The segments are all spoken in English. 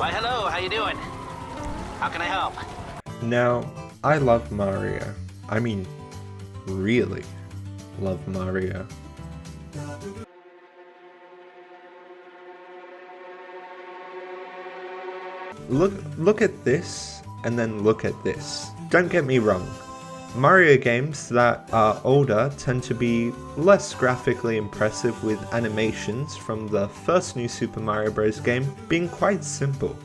Why, hello, how you doing? How can I help? Now, I love Mario. I mean, really love Mario. Look at this, and then look at this. Don't get me wrong. Mario games that are older tend to be less graphically impressive, with animations from the first New Super Mario Bros. Game being quite simple.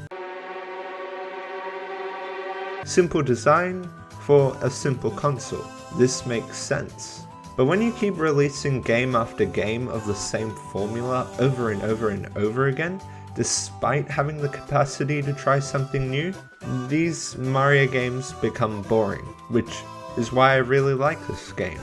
Simple design for a simple console. This makes sense. But when you keep releasing game after game of the same formula over and over and over again, despite having the capacity to try something new, these Mario games become boring, which is why I really like this game.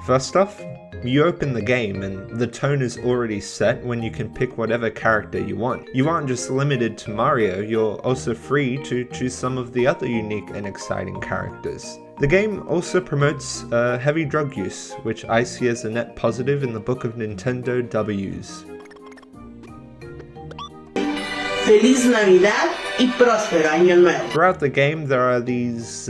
First off, you open the game and the tone is already set when you can pick whatever character you want. You aren't just limited to Mario, you're also free to choose some of the other unique and exciting characters. The game also promotes heavy drug use, which I see as a net positive in the book of Nintendo W's. Feliz Navidad y próspero año nuevo. Throughout the game there are these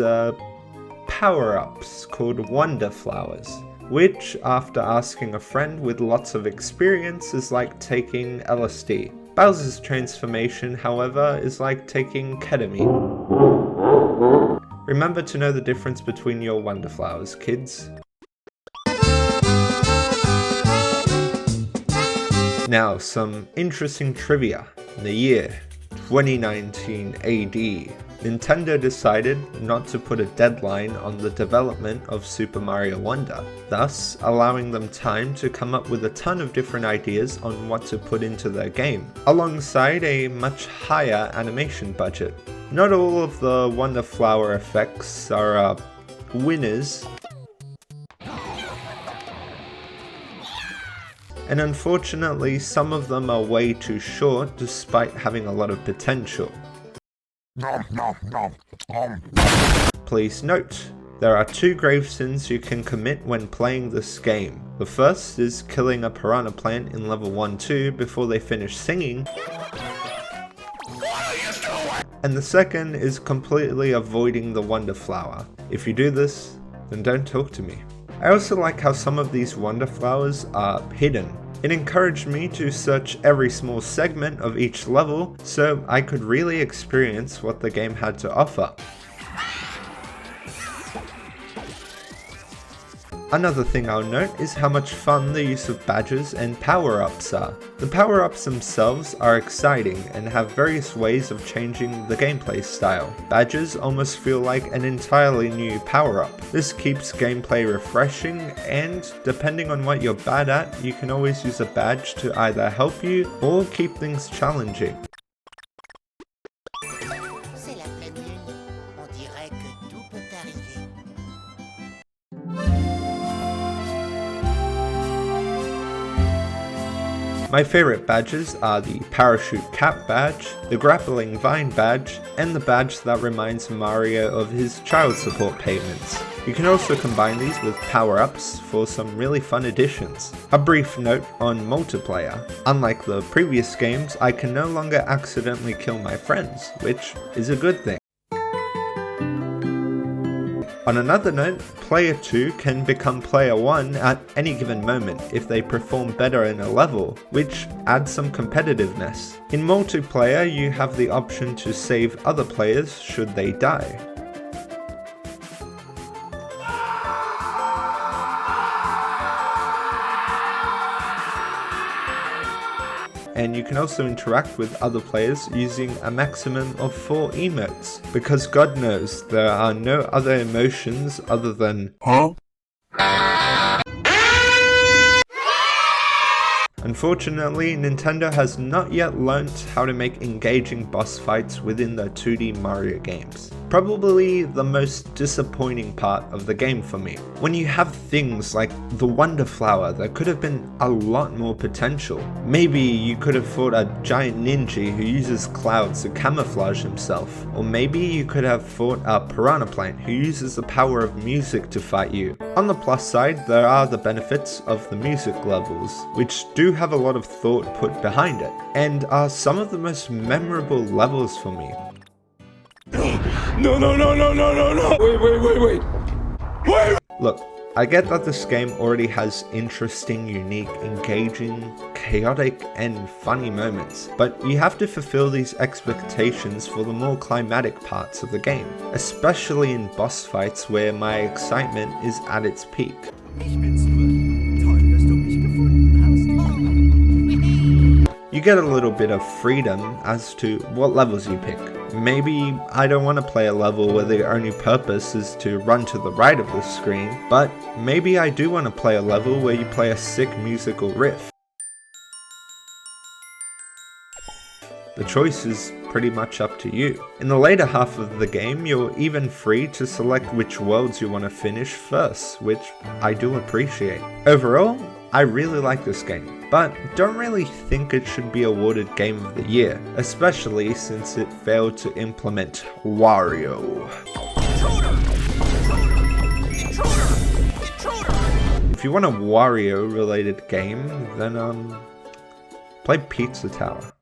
power-ups called Wonder Flowers, which, after asking a friend with lots of experience, is like taking LSD. Bowser's transformation, however, is like taking ketamine. Remember to know the difference between your Wonder Flowers, kids. Now, some interesting trivia. In the year 2019 AD, Nintendo decided not to put a deadline on the development of Super Mario Wonder, thus allowing them time to come up with a ton of different ideas on what to put into their game, alongside a much higher animation budget. Not all of the Wonder Flower effects are winners, and unfortunately some of them are way too short despite having a lot of potential. Please note, there are 2 grave sins you can commit when playing this game. The first is killing a piranha plant in level 1-2 before they finish singing. And the second is completely avoiding the Wonder Flower. If you do this, then don't talk to me. I also like how some of these Wonder Flowers are hidden. It encouraged me to search every small segment of each level so I could really experience what the game had to offer. Another thing I'll note is how much fun the use of badges and power-ups are. The power-ups themselves are exciting and have various ways of changing the gameplay style. Badges almost feel like an entirely new power-up. This keeps gameplay refreshing, and depending on what you're bad at, you can always use a badge to either help you or keep things challenging. My favourite badges are the Parachute Cap badge, the Grappling Vine badge, and the badge that reminds Mario of his child support payments. You can also combine these with power-ups for some really fun additions. A brief note on multiplayer. Unlike the previous games, I can no longer accidentally kill my friends, which is a good thing. On another note, Player 2 can become Player 1 at any given moment if they perform better in a level, which adds some competitiveness. In multiplayer, you have the option to save other players should they die. And you can also interact with other players using a maximum of 4 emotes, because God knows there are no other emotions other than huh? Unfortunately, Nintendo has not yet learnt how to make engaging boss fights within their 2D Mario games. probably the most disappointing part of the game for me. When you have things like the Wonder Flower, there could have been a lot more potential. Maybe you could have fought a giant ninja who uses clouds to camouflage himself, or maybe you could have fought a piranha plant who uses the power of music to fight you. On the plus side, there are the benefits of the music levels, which do have a lot of thought put behind it, and are some of the most memorable levels for me. No. Wait. Look, I get that this game already has interesting, unique, engaging, chaotic, and funny moments, but you have to fulfill these expectations for the more climatic parts of the game, especially in boss fights where my excitement is at its peak. You get a little bit of freedom as to what levels you pick. Maybe I don't want to play a level where the only purpose is to run to the right of the screen, but maybe I do want to play a level where you play a sick musical riff. The choice is pretty much up to you. In the later half of the game, you're even free to select which worlds you want to finish first, which I do appreciate. Overall, I really like this game, but don't really think it should be awarded Game of the Year, especially since it failed to implement Wario. If you want a Wario related game, then play Pizza Tower.